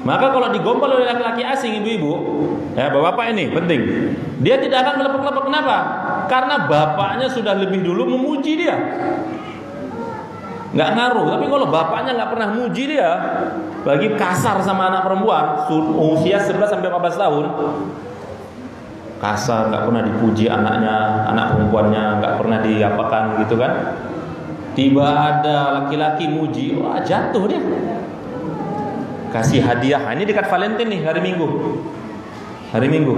Maka kalau digombal oleh laki-laki asing, ibu-ibu, ya bapak-bapak ini penting, dia tidak akan melepek-lepek. Kenapa? Karena bapaknya sudah lebih dulu memuji dia, nggak ngaruh. Tapi kalau bapaknya nggak pernah muji dia, bagi kasar sama anak perempuan usia 11 sampai 14 tahun, kasar, nggak pernah dipuji anaknya, anak perempuannya nggak pernah diapakan gitu kan. Tiba ada laki-laki muji, wah jatuh dia. Kasih hadiah, ini dekat Valentine nih, hari Minggu.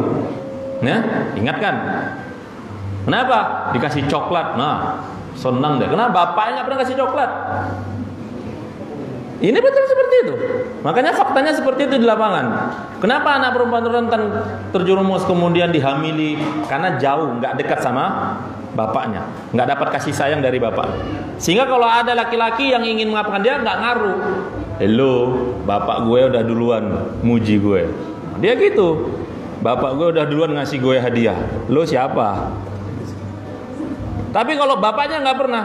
Nah, ingatkan. Kenapa? Dikasih coklat. Nah, senang deh. Kenapa? Bapaknya nggak pernah kasih coklat. Ini betul seperti itu. Makanya faktanya seperti itu di lapangan. Kenapa anak perempuan rentan terjerumus kemudian dihamili? Karena jauh, nggak dekat sama bapaknya, nggak dapat kasih sayang dari bapak. Sehingga kalau ada laki-laki yang ingin mengapakan dia, nggak ngaruh. Hello, bapak gue udah duluan muji gue. Dia gitu. Bapak gue udah duluan ngasih gue hadiah. Lo siapa? Tapi kalau bapaknya nggak pernah,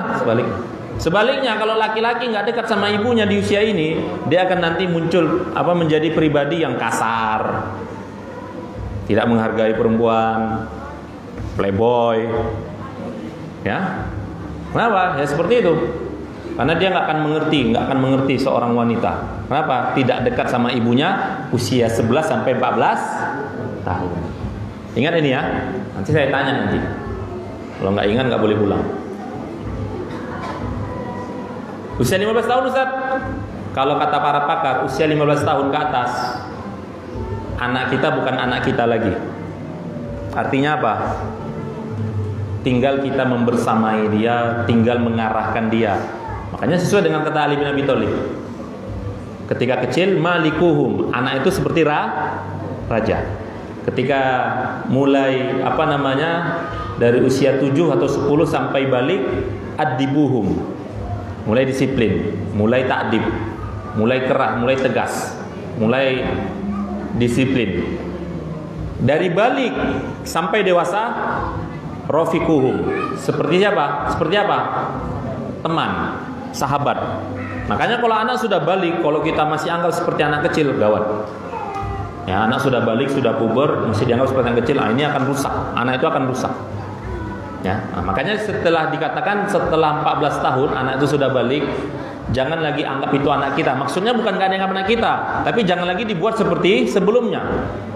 sebaliknya kalau laki-laki nggak dekat sama ibunya di usia ini, dia akan nanti muncul menjadi pribadi yang kasar, tidak menghargai perempuan, playboy. Ya, kenapa? Ya seperti itu. Karena dia nggak akan mengerti seorang wanita. Kenapa? Tidak dekat sama ibunya usia 11 sampai 14 tahun. Ingat ini ya. Nanti saya tanya nanti. Kalau nggak ingat nggak boleh pulang. Usia 15 tahun Ustaz. Kalau kata para pakar, usia 15 tahun ke atas, anak kita bukan anak kita lagi. Artinya apa? Tinggal kita membersamai dia, tinggal mengarahkan dia. Makanya sesuai dengan kata Ali bin Abi Thalib. Ketika kecil, malikuhum, anak itu seperti raja. Ketika mulai dari usia 7 atau 10 sampai balik, adibuhum, mulai disiplin, mulai ta'dib, mulai keras, mulai tegas, mulai disiplin. Dari balik sampai dewasa, rofikuhum, seperti siapa? Teman, sahabat. Makanya kalau anak sudah balik, kalau kita masih anggap seperti anak kecil, gawat. Ya, anak sudah balik, sudah puber, masih dianggap seperti anak kecil, ini akan rusak. Anak itu akan rusak. Ya, makanya setelah dikatakan setelah 14 tahun anak itu sudah balik, jangan lagi anggap itu anak kita. Maksudnya bukan gak ada yang anak kita, tapi jangan lagi dibuat seperti sebelumnya.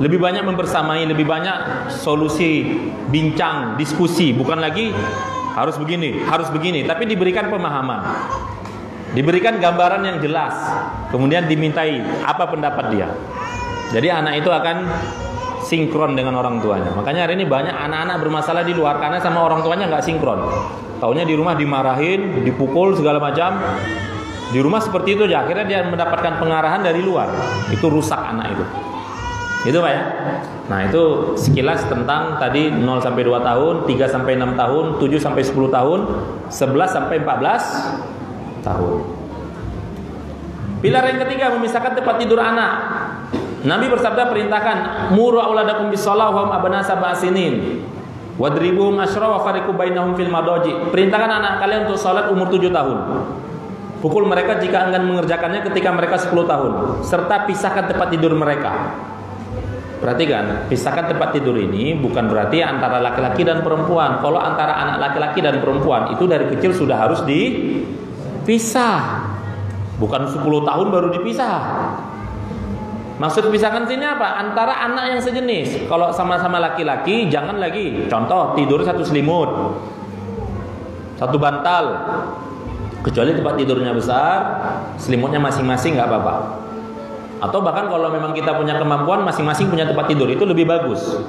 Lebih banyak membersamai, lebih banyak solusi, bincang, diskusi. Bukan lagi harus begini, tapi diberikan pemahaman, diberikan gambaran yang jelas, kemudian dimintai apa pendapat dia. Jadi anak itu akan sinkron dengan orang tuanya. Makanya hari ini banyak anak-anak bermasalah di luar karena sama orang tuanya nggak sinkron. Taunya di rumah dimarahin, dipukul segala macam. Di rumah seperti itu aja. Akhirnya dia mendapatkan pengarahan dari luar. Itu rusak anak itu. Gitu Pak ya. Nah itu sekilas tentang tadi 0 sampai 2 tahun, 3 sampai 6 tahun, 7 sampai 10 tahun, 11 sampai 14 tahun. Pilar yang ketiga, memisahkan tempat tidur anak. Nabi bersabda, perintahkan muru auladakum bis-shalah wa hum abna sab'a sinin wadribuhum asyra wa fariqu bainahum fil madaji. Perintahkan anak kalian untuk salat umur 7 tahun. Pukul mereka jika enggan mengerjakannya ketika mereka 10 tahun, serta pisahkan tempat tidur mereka. Perhatikan, pisahkan tempat tidur ini bukan berarti antara laki-laki dan perempuan. Kalau antara anak laki-laki dan perempuan itu dari kecil sudah harus dipisah. Bukan 10 tahun baru dipisah. Maksud pisahkan sini apa? Antara anak yang sejenis. Kalau sama-sama laki-laki jangan lagi. Contoh, tidur satu selimut, satu bantal. Kecuali tempat tidurnya besar, selimutnya masing-masing nggak apa-apa. Atau bahkan kalau memang kita punya kemampuan masing-masing punya tempat tidur, itu lebih bagus.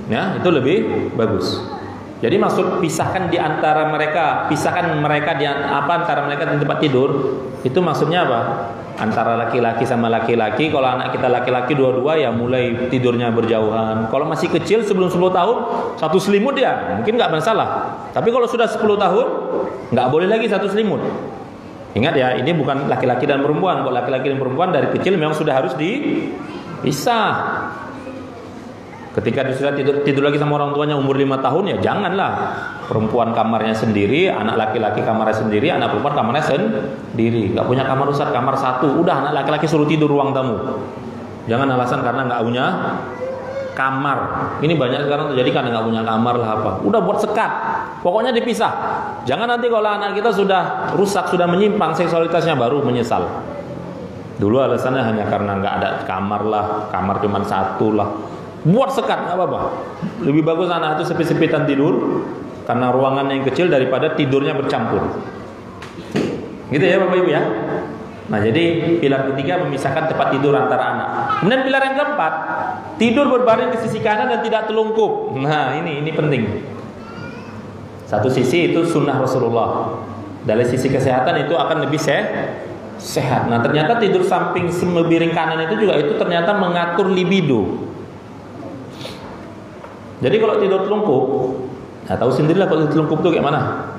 Ya, itu lebih bagus. Jadi maksud pisahkan di antara mereka, antara mereka di tempat tidur, itu maksudnya apa? Antara laki-laki sama laki-laki. Kalau anak kita laki-laki dua-dua ya mulai tidurnya berjauhan. Kalau masih kecil sebelum 10 tahun satu selimut ya mungkin nggak masalah. Tapi kalau sudah 10 tahun nggak boleh lagi satu selimut. Ingat ya, ini bukan laki-laki dan perempuan. Kalau laki-laki dan perempuan dari kecil memang sudah harus dipisah. Ketika dia sudah tidur lagi sama orang tuanya umur 5 tahun ya janganlah. perempuan kamarnya sendiri, anak laki-laki kamarnya sendiri, anak perempuan kamarnya sendiri. Nggak punya kamar, Ustaz, kamar satu. Udah, anak laki-laki suruh tidur ruang tamu. Jangan alasan karena nggak punya kamar. Ini banyak sekarang terjadi karena nggak punya kamar lah apa. Udah buat sekat. Pokoknya dipisah. Jangan nanti kalau anak kita sudah rusak, sudah menyimpang seksualitasnya baru menyesal. Dulu alasannya hanya karena nggak ada kamar lah, kamar cuma satu lah. Buat sekat, nggak apa-apa. Lebih bagus anak itu sepit-sepitan tidur karena ruangannya yang kecil daripada tidurnya bercampur. Gitu ya Bapak Ibu ya. Nah, jadi pilar ketiga memisahkan tempat tidur antara anak. Kemudian pilar yang keempat, tidur berbaring di sisi kanan dan tidak telungkup. Nah, ini penting. Satu sisi itu sunnah Rasulullah. Dari sisi kesehatan itu akan lebih sehat. Nah, ternyata tidur samping miring kanan itu juga itu ternyata mengatur libido. Jadi kalau tidur telungkup, nah tahu sendirilah kalau tidur telungkup itu kayak mana.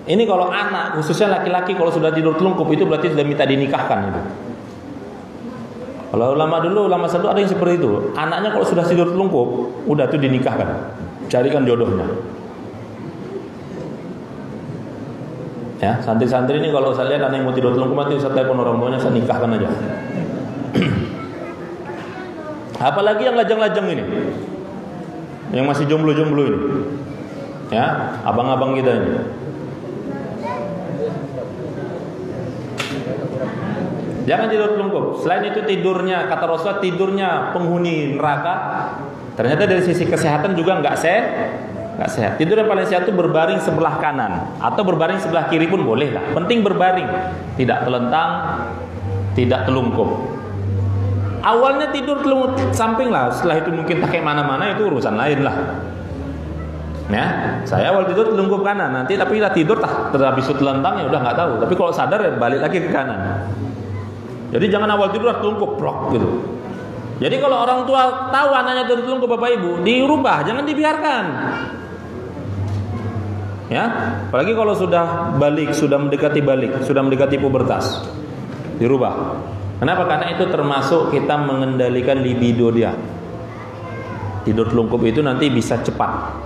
Ini kalau anak, khususnya laki-laki kalau sudah tidur telungkup itu berarti sudah minta dinikahkan itu. Kalau ulama dulu, ulama satu ada yang seperti itu. Anaknya kalau sudah tidur telungkup, udah tuh dinikahkan. Carikan jodohnya. Ya, santri-santri ini kalau saya lihat ada yang mau tidur telungkup nanti saya telepon orang tuanya, saya nikahkan aja. Apalagi yang lajang-lajang ini, yang masih jomblo-jomblo ini, ya, abang-abang kita ini. Jangan tidur telungkup. Selain itu tidurnya, kata Rasulullah, tidurnya penghuni neraka. Ternyata dari sisi kesehatan juga nggak sehat. Tidur yang paling sehat itu berbaring sebelah kanan atau berbaring sebelah kiri pun boleh lah. Penting berbaring, tidak telentang, tidak telungkup. Awalnya tidur telungkup samping lah, setelah itu mungkin pakai mana-mana itu urusan lain lah. Ya, saya awal tidur telungkup kanan, nanti tapi tidur habis itu telentang ya udah nggak tahu. Tapi kalau sadar ya balik lagi ke kanan. Jadi jangan awal tidur telungkup blok gitu. Jadi kalau orang tua tahu anaknya tidur telungkup Bapak Ibu, dirubah, jangan dibiarkan. Ya, apalagi kalau sudah mendekati pubertas, dirubah. Kenapa? Karena itu termasuk kita mengendalikan libido dia. Tidur telungkup itu nanti bisa cepat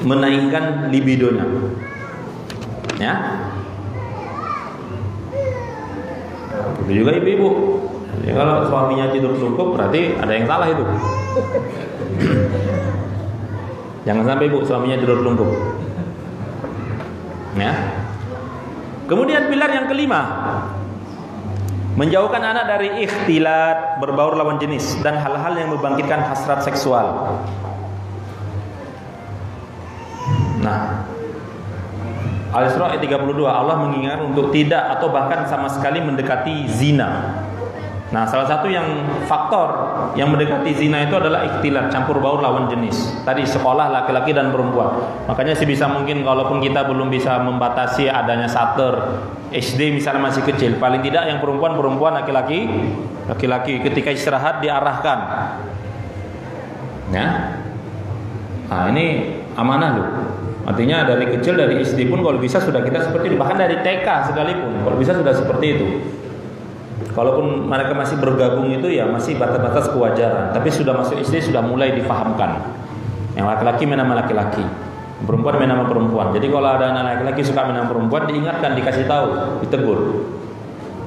menaikkan libidonya. Ya. Itu juga ibu-ibu. Jadi kalau suaminya tidur telungkup berarti ada yang salah itu. Jangan sampai ibu suaminya tidur telungkup. Ya. Kemudian pilar yang kelima, menjauhkan anak dari ikhtilat, berbaur lawan jenis dan hal-hal yang membangkitkan hasrat seksual. Nah, Al-Isra ayat 32, Allah mengingatkan untuk tidak atau bahkan sama sekali mendekati zina. Nah, salah satu yang faktor yang mendekati zina itu adalah ikhtilat, campur baur lawan jenis. Tadi sekolah laki-laki dan perempuan. Makanya sebisa mungkin kalaupun kita belum bisa membatasi adanya sater SD misalnya masih kecil, paling tidak yang perempuan laki-laki ketika istirahat diarahkan. Ya. Nah, ini amanah loh. Artinya dari kecil, dari SD pun kalau bisa sudah kita seperti itu. Bahkan dari TK sekalipun kalau bisa sudah seperti itu. Kalaupun mereka masih bergabung itu ya masih batas-batas kewajaran. Tapi sudah masuk SD sudah mulai difahamkan. Yang laki-laki main sama laki-laki, perempuan main sama perempuan. Jadi kalau ada anak laki-laki suka main sama perempuan, diingatkan, dikasih tahu, ditegur.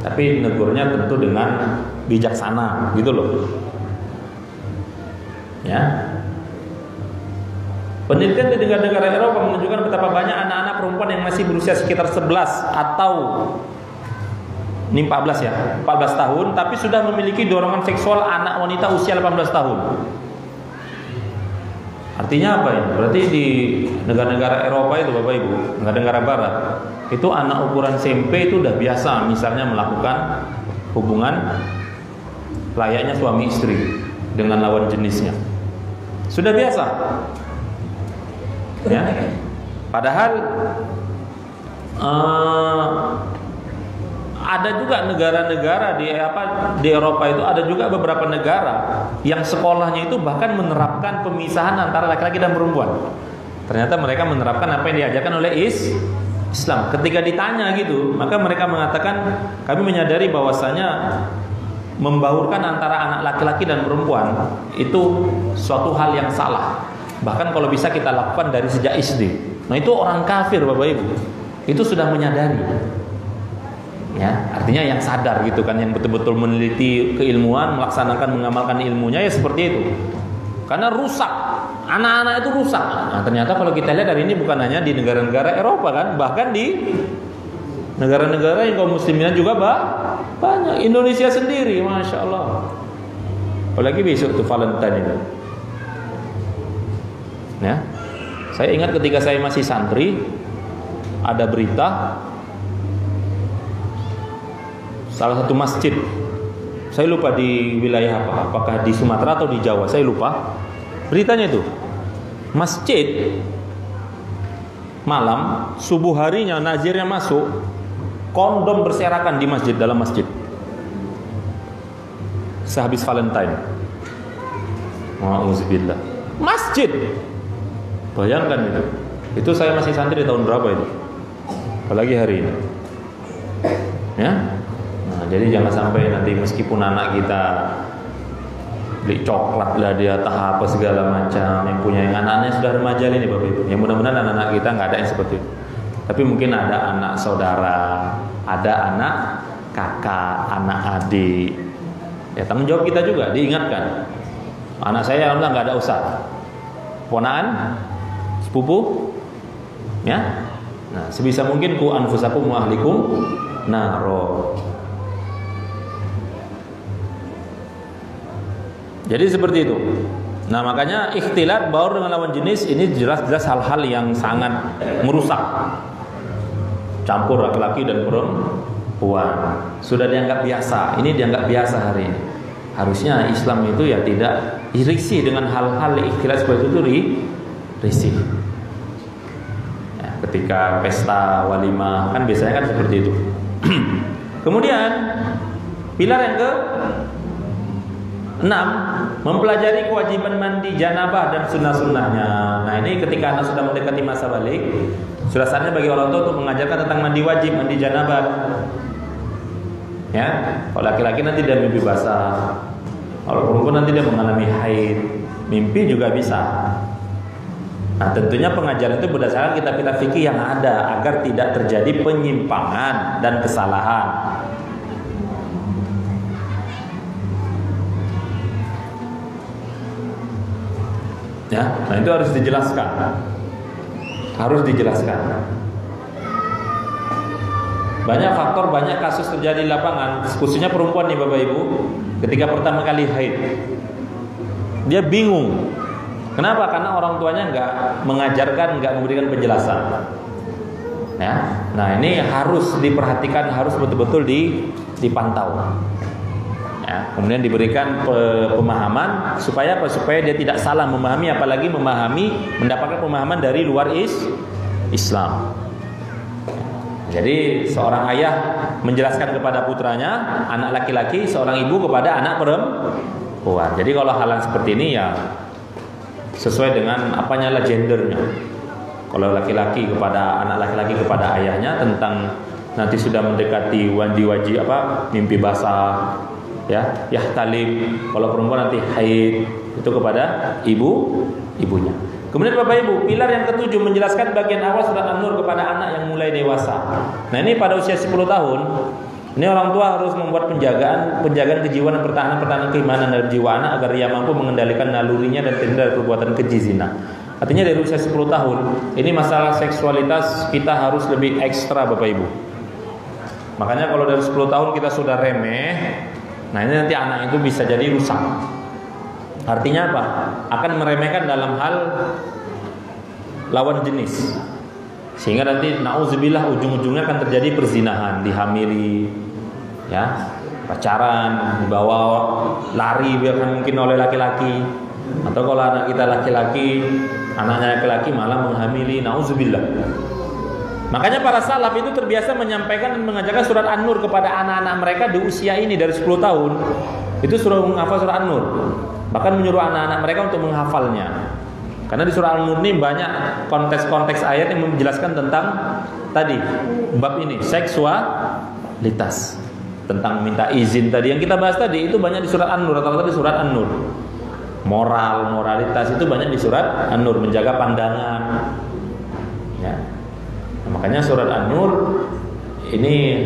Tapi negurnya tentu dengan bijaksana, gitu loh. Ya. Penelitian di negara-negara Eropa menunjukkan betapa banyak anak-anak perempuan yang masih berusia sekitar 11 atau ini 14 ya, 14 tahun tapi sudah memiliki dorongan seksual anak wanita usia 18 tahun. Artinya apa ini? Berarti di negara-negara Eropa itu Bapak Ibu, negara-negara barat, itu anak ukuran SMP itu udah biasa misalnya melakukan hubungan layaknya suami istri dengan lawan jenisnya. Sudah biasa. Ya. Padahal ada juga negara-negara di Eropa itu ada juga beberapa negara yang sekolahnya itu bahkan menerapkan pemisahan antara laki-laki dan perempuan. Ternyata mereka menerapkan apa yang diajarkan oleh Islam. Ketika ditanya gitu, maka mereka mengatakan kami menyadari bahwasanya membaurkan antara anak laki-laki dan perempuan itu suatu hal yang salah. Bahkan kalau bisa kita lakukan dari sejak SD. Nah itu orang kafir Bapak Ibu, itu sudah menyadari. Ya, artinya yang sadar gitu kan, yang betul-betul meneliti keilmuan, melaksanakan, mengamalkan ilmunya ya seperti itu. Karena rusak, anak-anak itu rusak. Nah ternyata kalau kita lihat hari ini bukan hanya di negara-negara Eropa kan, bahkan di negara-negara yang kaum muslimin juga banyak. Indonesia sendiri, Masya Allah. Apalagi besok tuh Valentine itu. Ya, saya ingat ketika saya masih santri, ada berita salah satu masjid, saya lupa di wilayah apa, apakah di Sumatera atau di Jawa, saya lupa. Beritanya itu, masjid malam subuh harinya nazirnya masuk, kondom berserakan di masjid, dalam masjid sehabis Valentine. Wa'udzubillah. Masjid, bayangkan itu saya masih santri di tahun berapa itu, apalagi hari ini ya. Nah, jadi jangan sampai nanti meskipun anak kita beli coklat lah dia tahap apa segala macam, yang punya yang anaknya sudah remaja ini Bapak Ibu, yang mudah-mudahan anak-anak kita nggak ada yang seperti itu. Tapi mungkin ada anak saudara, ada anak kakak, anak adik. Ya tanggung jawab kita juga diingatkan. Anak saya alhamdulillah nggak ada ustaz, ponakan, sepupu, ya. Nah sebisa mungkin ku anfusakum wa ahlikum naro. Jadi seperti itu. Nah makanya ikhtilat baur dengan lawan jenis ini jelas-jelas hal-hal yang sangat merusak. Campur laki-laki dan perempuan sudah dianggap biasa. Ini dianggap biasa hari ini. Harusnya Islam itu ya tidak risih dengan hal-hal ikhtilat seperti itu, risih. Ya, ketika pesta walimah kan biasanya kan seperti itu. Kemudian pilar yang ke-6, mempelajari kewajiban mandi janabah dan sunnah-sunnahnya. Nah ini ketika anak sudah mendekati masa balik, sudah saatnya bagi orang tua untuk mengajarkan tentang mandi wajib, mandi janabah. Ya, kalau laki-laki nanti dia mimpi basah, kalau perempuan nanti dia mengalami haid, mimpi juga bisa. Nah tentunya pengajaran itu berdasarkan kitab-kitab fikih yang ada agar tidak terjadi penyimpangan dan kesalahan. Ya, nah itu harus dijelaskan. Harus dijelaskan. Banyak faktor, banyak kasus terjadi di lapangan, khususnya perempuan nih Bapak Ibu, ketika pertama kali haid. Dia bingung. Kenapa? Karena orang tuanya nggak mengajarkan, nggak memberikan penjelasan. Ya, nah ini harus diperhatikan, harus betul-betul dipantau. Ya, kemudian diberikan pemahaman supaya apa? Supaya dia tidak salah memahami, apalagi mendapatkan pemahaman dari luar Islam. Jadi seorang ayah menjelaskan kepada putranya, anak laki-laki, seorang ibu kepada anak perempuan. Jadi kalau hal seperti ini ya sesuai dengan apanya lah gendernya. Kalau laki-laki kepada anak laki-laki kepada ayahnya tentang nanti sudah mendekati wajib mimpi basah, ya yahtalim. Kalau perempuan nanti haid, itu kepada ibunya. Kemudian Bapak Ibu, pilar yang ke-7 menjelaskan bagian awal surat An-Nur kepada anak yang mulai dewasa. Nah ini pada usia 10 tahun, ini orang tua harus membuat penjagaan kejiwaan dan pertahanan keimanan dalam jiwa anak agar ia mampu mengendalikan nalurinya dan terhindar dari perbuatan keji zina. Artinya dari usia 10 tahun, ini masalah seksualitas kita harus lebih ekstra Bapak Ibu. Makanya kalau dari 10 tahun kita sudah remeh, nah ini nanti anak itu bisa jadi rusak. Artinya apa? Akan meremehkan dalam hal lawan jenis. Sehingga nanti na'udzubillah ujung-ujungnya akan terjadi perzinahan, dihamili, ya, pacaran, dibawa lari bahkan mungkin oleh laki-laki. Atau kalau anak kita laki-laki, anaknya laki-laki malah menghamili, na'udzubillah. Makanya para salaf itu terbiasa menyampaikan dan mengajarkan surat An-Nur kepada anak-anak mereka di usia ini dari 10 tahun. Itu suruh menghafal surat An-Nur. Bahkan menyuruh anak-anak mereka untuk menghafalnya. Karena di surah Al-Nur ini banyak konteks-konteks ayat yang menjelaskan tentang tadi bab ini, seksualitas. tentang minta izin tadi yang kita bahas tadi itu banyak di surat An-Nur, rata-rata di surat An-Nur. Moralitas itu banyak di surat An-Nur, menjaga pandangan. Ya. Nah, makanya surat An-Nur ini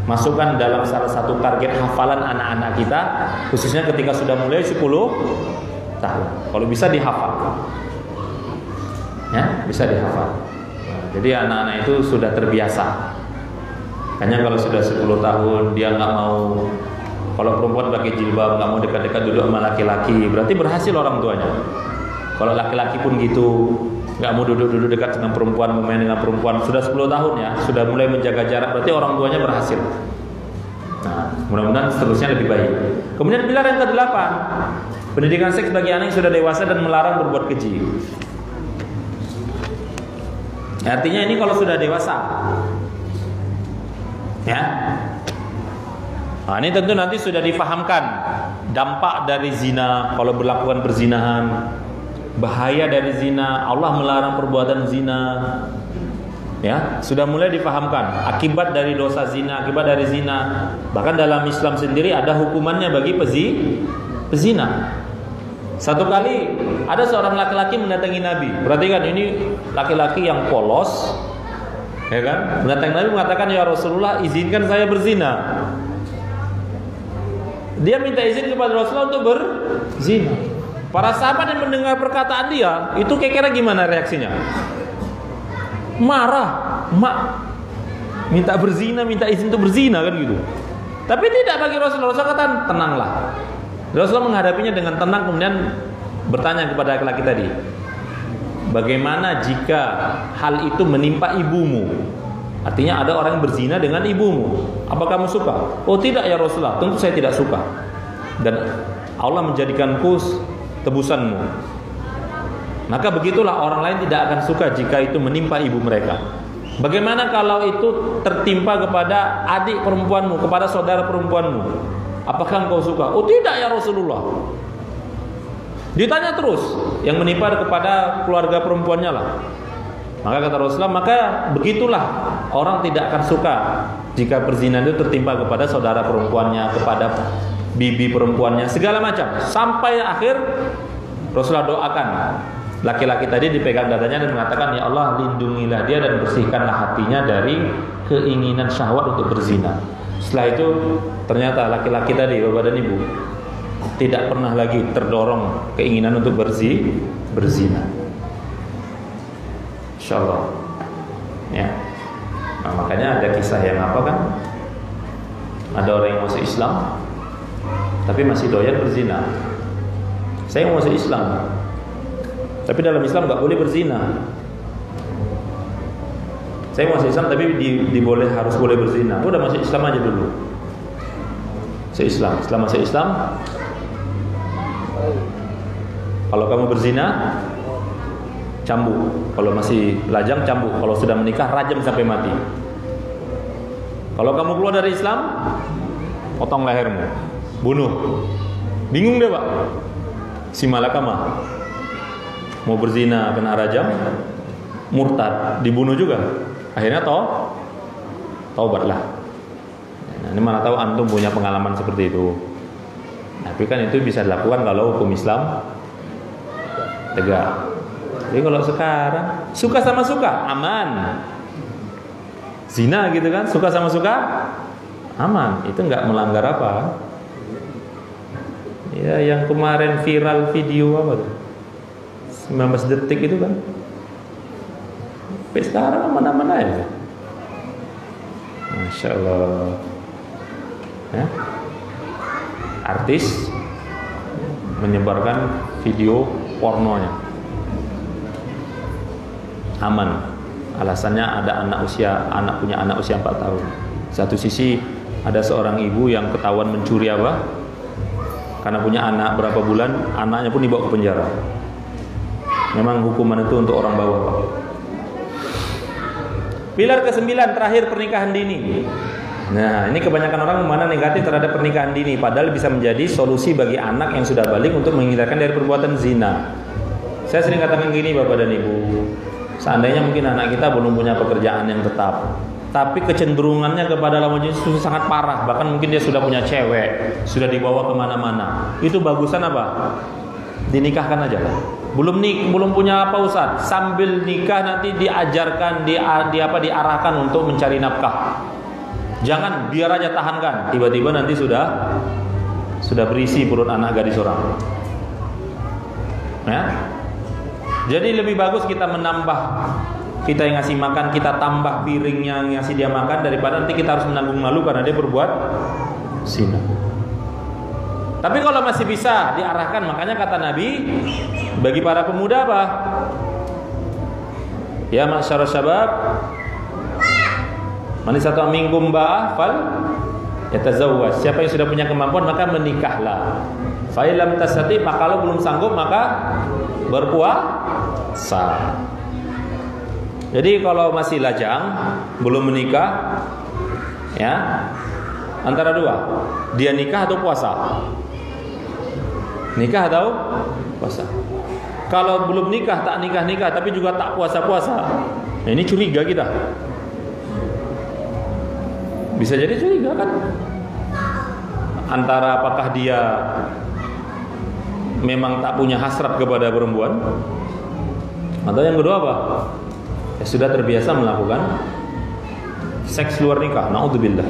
masukkan dalam salah satu target hafalan anak-anak kita, khususnya ketika sudah mulai 10 tahun. Kalau bisa dihafal. Ya, bisa dihafal. Nah, jadi anak-anak itu sudah terbiasa. Hanya kalau sudah 10 tahun dia nggak mau, kalau perempuan pakai jilbab nggak mau dekat-dekat duduk sama laki-laki, berarti berhasil orang tuanya. Kalau laki-laki pun gitu, nggak mau duduk-duduk dekat dengan perempuan, main dengan perempuan, sudah 10 tahun ya, sudah mulai menjaga jarak, berarti orang tuanya berhasil. Nah, mudah-mudahan seterusnya lebih baik. Kemudian pilar yang ke-8, pendidikan seks bagi anak yang sudah dewasa dan melarang berbuat keji. Artinya ini kalau sudah dewasa, ya. Nah, ini tentu nanti sudah difahamkan dampak dari zina kalau melakukan perzinahan, bahaya dari zina, Allah melarang perbuatan zina. Ya, sudah mulai difahamkan akibat dari dosa zina, akibat dari zina. Bahkan dalam Islam sendiri ada hukumannya bagi pezina. Satu kali ada seorang laki-laki mendatangi Nabi. Perhatikan, ini laki-laki yang polos, ya kan? Mendatangi Nabi mengatakan, "Ya Rasulullah, izinkan saya berzina." Dia minta izin kepada Rasulullah untuk berzina. Para sahabat yang mendengar perkataan dia, itu kira-kira gimana reaksinya? Marah, minta berzina, minta izin untuk berzina kan gitu. Tapi tidak bagi Rasulullah. Rasulullah katakan, tenanglah. Rasulullah menghadapinya dengan tenang, kemudian bertanya kepada laki-laki tadi, bagaimana jika hal itu menimpa ibumu? Artinya ada orang yang berzina dengan ibumu. Apa kamu suka? Oh tidak ya Rasulullah, tentu saya tidak suka. Dan Allah menjadikanku tebusanmu. Maka begitulah orang lain tidak akan suka jika itu menimpa ibu mereka. Bagaimana kalau itu tertimpa kepada adik perempuanmu, kepada saudara perempuanmu? Apakah engkau suka? Oh tidak ya Rasulullah. Ditanya terus, yang menimpa kepada keluarga perempuannya lah. Maka kata Rasulullah, maka begitulah orang tidak akan suka jika perzinahan itu tertimpa kepada saudara perempuannya, kepada bibi perempuannya, segala macam. Sampai akhir Rasulullah doakan laki-laki tadi, dipegang dadanya dan mengatakan, ya Allah, lindungilah dia dan bersihkanlah hatinya dari keinginan syahwat untuk berzina. Setelah itu ternyata laki-laki tadi, bapak dan ibu, tidak pernah lagi terdorong keinginan untuk berzina. Insyaallah. Ya. Nah, makanya ada kisah yang apa kan? Ada orang yang masuk Islam tapi masih doyan berzina. Saya mau masuk Islam, tapi dalam Islam nggak boleh berzina. Saya masuk Islam tapi harus boleh berzina. Udah masuk Islam aja dulu. Setelah masuk Islam, kalau kamu berzina, cambuk. Kalau masih lajang, cambuk. Kalau sudah menikah, rajam sampai mati. Kalau kamu keluar dari Islam, potong lehermu, bunuh. Bingung deh pak, si malakama mau berzina kena rajam, murtad dibunuh juga. Akhirnya taubatlah. Nah, ini mana tahu antum punya pengalaman seperti itu. Tapi kan itu bisa dilakukan kalau hukum Islam tegak. Jadi kalau sekarang suka sama suka aman, zina gitu kan, suka sama suka aman, itu nggak melanggar apa. Ya yang kemarin viral video apa tuh 19 detik itu kan, sampai sekarang aman-aman aja. Masya Allah. Ya. Artis menyebarkan video pornonya, aman. Alasannya ada anak punya anak usia 4 tahun. Satu sisi ada seorang ibu yang ketahuan mencuri apa? Karena punya anak berapa bulan, anaknya pun dibawa ke penjara. Memang hukuman itu untuk orang bawah, Pak. Pilar ke-9 terakhir, pernikahan dini. Nah, ini kebanyakan orang memandang negatif terhadap pernikahan dini, padahal bisa menjadi solusi bagi anak yang sudah balik untuk menghindarkan dari perbuatan zina. Saya sering katakan gini Bapak dan Ibu, seandainya mungkin anak kita belum punya pekerjaan yang tetap, tapi kecenderungannya kepada lawan jenis itu sangat parah, bahkan mungkin dia sudah punya cewek, sudah dibawa kemana-mana, itu bagusan apa? Dinikahkan aja lah. Belum punya apa Ustaz, sambil nikah nanti diajarkan, diarahkan untuk mencari nafkah. Jangan, biar aja tahankan, tiba-tiba nanti sudah berisi perut anak gadis orang. Ya. Jadi lebih bagus kita menambah, kita yang ngasih makan, kita tambah piring yang ngasih dia makan, daripada nanti kita harus menanggung malu karena dia berbuat zina. Tapi kalau masih bisa diarahkan, makanya kata Nabi bagi para pemuda apa? Ya masyarakat syabab, man istata'a minkum ba'ah fal yatazawwaj. Siapa yang sudah punya kemampuan maka menikahlah. Fa illam tastati', maka kalau belum sanggup maka berpuasa. Jadi kalau masih lajang, belum menikah, ya antara dua, dia nikah atau puasa. Nikah atau puasa. Kalau belum nikah, tak nikah tapi juga tak puasa. Nah, ini curiga kita. Bisa jadi curiga kan? Antara apakah dia memang tak punya hasrat kepada perempuan, atau yang kedua apa? Ya, sudah terbiasa melakukan seks luar nikah. Naudzubillah.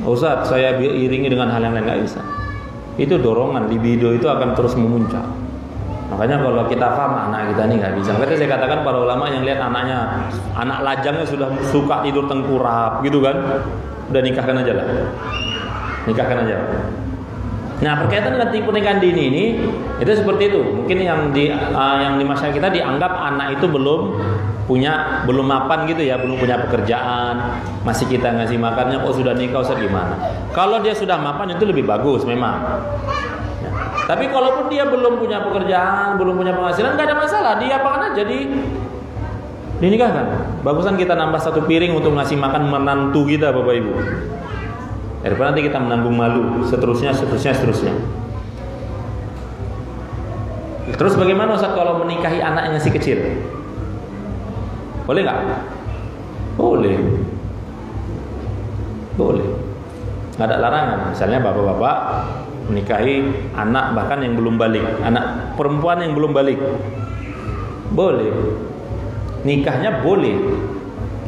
Ustaz, saya iringi dengan hal yang lain, nggak bisa. Itu dorongan libido itu akan terus memuncak. Makanya kalau kita paham anak kita ini nggak bisa. Makanya saya katakan para ulama yang lihat anaknya, anak lajangnya sudah suka tidur tengkurap gitu kan, udah nikahkan aja lah. Nikahkan aja. Nah, berkaitan dengan pernikahan dini ini, itu seperti itu. Mungkin yang di masyarakat kita dianggap anak itu belum mapan gitu ya, belum punya pekerjaan, masih kita ngasih makannya, oh sudah nikah, Ustaz gimana? Kalau dia sudah mapan itu lebih bagus memang. Ya. Tapi kalaupun dia belum punya pekerjaan, belum punya penghasilan, nggak ada masalah, diapakan aja, dinikahkan. Bagusan kita nambah satu piring untuk ngasih makan menantu kita, Bapak Ibu. Daripada nanti kita menanggung malu, seterusnya. Terus bagaimana Ustaz kalau menikahi anak yang masih kecil? Boleh nggak? Boleh. Nggak ada larangan. Misalnya bapak-bapak menikahi anak bahkan yang belum balik, anak perempuan yang belum balik, boleh. Nikahnya boleh.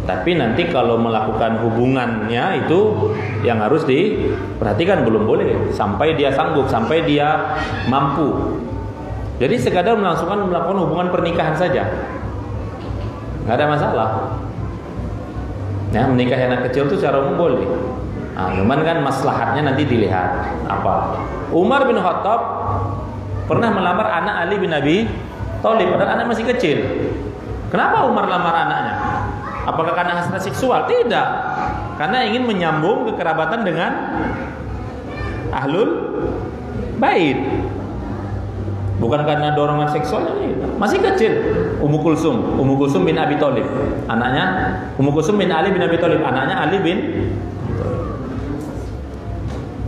Tapi nanti kalau melakukan hubungannya itu yang harus diperhatikan, belum boleh sampai dia sanggup, sampai dia mampu. Jadi sekadar melakukan hubungan pernikahan saja, nggak ada masalah. Ya, menikahi anak kecil itu secara umum boleh. Nah, cuman kan maslahatnya nanti dilihat apa. Umar bin Khattab pernah melamar anak Ali bin Abi Thalib, padahal anak masih kecil. Kenapa Umar lamar anaknya? Apakah karena hasrat seksual? Tidak. Karena ingin menyambung kekerabatan dengan ahlul bait. Bukan karena dorongan seksualnya. Masih kecil. Ummu Kulsum bin Abi Thalib. Anaknya Ummu Kulsum bin Ali bin Abi Thalib. Anaknya Ali bin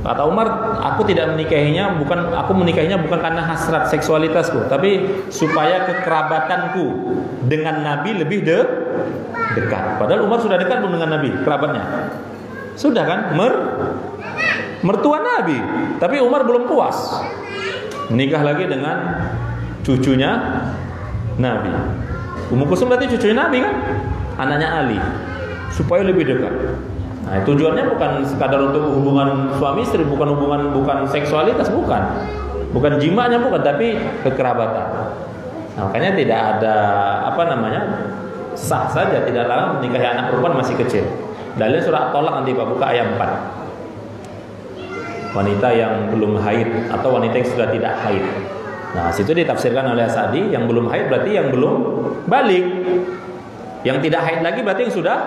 Kata Umar, aku menikahinya bukan karena hasrat seksualitasku, tapi supaya kekerabatanku dengan Nabi lebih dekat. Padahal Umar sudah dekat belum dengan Nabi, kerabatnya? Sudah kan? Mertua Nabi. Tapi Umar belum puas. Menikah lagi dengan cucunya Nabi. Ummu Kulsum berarti cucunya Nabi kan? Anaknya Ali. Supaya lebih dekat. Nah, tujuannya bukan sekadar untuk hubungan suami istri, bukan seksualitas, bukan jimanya, tapi kekerabatan. Nah, makanya tidak ada sah saja, tidak larang menikahi anak perempuan masih kecil. Dalil surah At-Thalaq nanti Pak buka ayat 4. Wanita yang belum haid atau wanita yang sudah tidak haid. Nah, situ ditafsirkan oleh Sa'di, yang belum haid berarti yang belum balik. Yang tidak haid lagi berarti yang sudah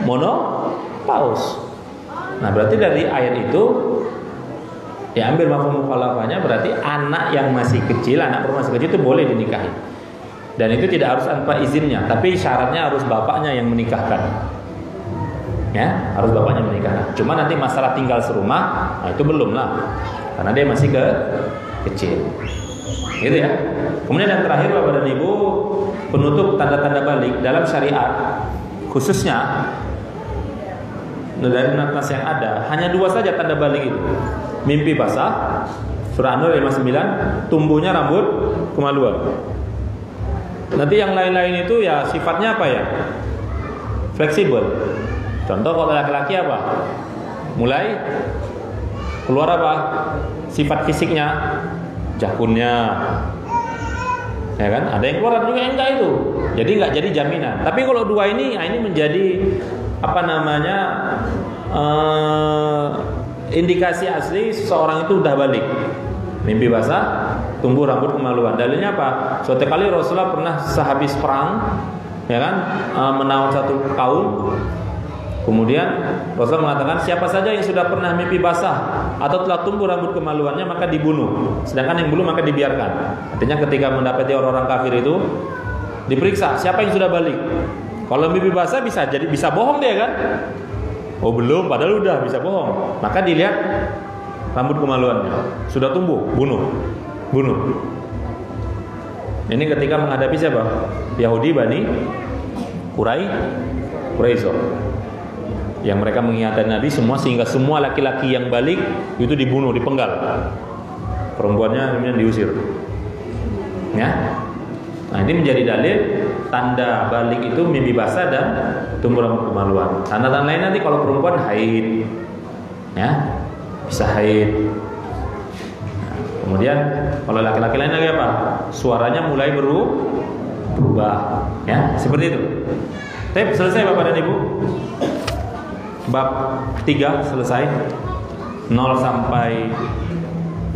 monopaus. Nah, berarti dari ayat itu diambil mafhum mukhalafahnya, berarti anak yang masih kecil, anak perempuan masih kecil itu boleh dinikahi. Dan itu tidak harus tanpa izinnya, tapi syaratnya harus bapaknya yang menikahkan. Ya, harus bapaknya menikahkan. Cuma nanti masalah tinggal serumah, nah itu belum lah. Karena dia masih kecil. Gitu ya. Kemudian yang terakhir Bapak dan Ibu, penutup tanda-tanda balik dalam syariat. khususnya dari nas yang ada hanya 2 saja tanda balik itu. Mimpi basah, surah An-Nur 59, tumbuhnya rambut kemaluan. Nanti yang lain-lain itu ya sifatnya apa ya? Fleksibel. Contoh kalau laki-laki apa? Mulai keluar apa? Sifat fisiknya, jakunnya, ya kan? Ada yang keluar, ada juga yang enggak itu. Jadi enggak jadi jaminan. Tapi kalau 2 ini, ini menjadi apa namanya? Indikasi asli seseorang itu udah balik. Mimpi basah, tumbuh rambut kemaluan. Dalilnya apa? Suatu kali Rasulullah pernah sehabis perang, ya kan, menawan satu kaum. Kemudian Rasulullah mengatakan siapa saja yang sudah pernah mimpi basah atau telah tumbuh rambut kemaluannya maka dibunuh. Sedangkan yang belum maka dibiarkan. Artinya ketika mendapati orang-orang kafir itu diperiksa siapa yang sudah balik. Kalau mimpi basah bisa bohong dia kan? Oh belum, padahal udah bisa bohong. Maka dilihat rambut kemaluannya sudah tumbuh, bunuh. Ini ketika menghadapi siapa? Yahudi Bani Quraisyah, yang mereka mengingatkan Nabi semua sehingga semua laki-laki yang balik itu dibunuh, dipenggal. Perempuannya kemudian diusir. Ya. Nah ini menjadi dalil tanda balik itu mimpi basah dan tumbuh rambut kemaluan. Tanda-tanda lain nanti kalau perempuan haid, ya bisa haid. Nah, kemudian kalau laki-laki lain lagi apa? Suaranya mulai berubah, ya seperti itu. Tapi selesai Bapak dan Ibu. Bab 3 selesai. 0 sampai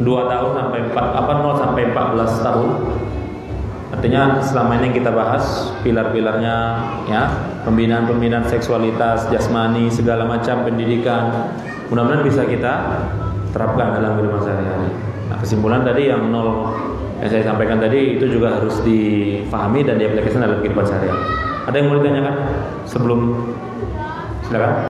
2 tahun sampai 0 sampai 14 tahun. Artinya selama ini kita bahas pilar-pilarnya, ya, pembinaan seksualitas, jasmani, segala macam pendidikan. Mudah-mudahan bisa kita terapkan dalam kehidupan sehari-hari. Nah, kesimpulan tadi yang 0 yang saya sampaikan tadi itu juga harus difahami dan diaplikasikan dalam kehidupan sehari-hari. Ada yang mau ditanyakan sebelum? Silakan.